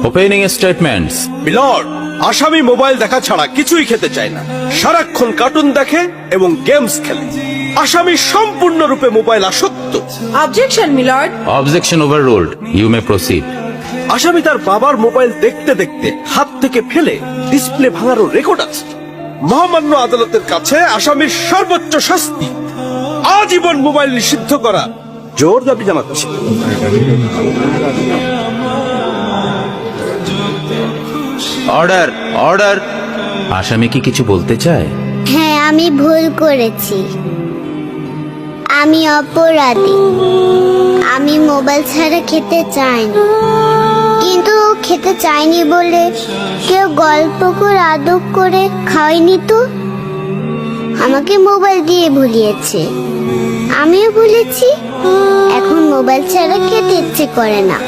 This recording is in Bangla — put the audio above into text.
Opening statements. মিলর্ড, আসামি মোবাইল দেখা ছাড়া কিছুই খেতে চায় না, সারাক্ষণ কার্টুন দেখে এবং গেমস খেলে। আসামি সম্পূর্ণরূপে মোবাইল আসক্ত। Objection milord. Objection overruled, you may proceed. আসামি তার বাবার মোবাইল দেখতে দেখতে হাত থেকে ফেলে ডিসপ্লে ভাঙারও রেকর্ড আছে। মহামান্য আদালতের কাছে আসামির সর্বোচ্চ শাস্তি আজীবন মোবাইল নিষিদ্ধ করা জোর দাবি জানাচ্ছি। Order, order. আসামি কি কিছু বলতে চায়? হ্যাঁ, আমি ভুল করেছি, আমি অপরাধী। আমি মোবাইল ছাড়া খেতে চাইনি, কিন্তু খেতে চাইনি বলে কেউ গল্প করে আদর করে খাওয়াইনি তো। আমাকে মোবাইল দিয়ে ভুলিয়েছে, আমিও ভুলেছি। এখন মোবাইল ছাড়া খেতে ইচ্ছে করে না।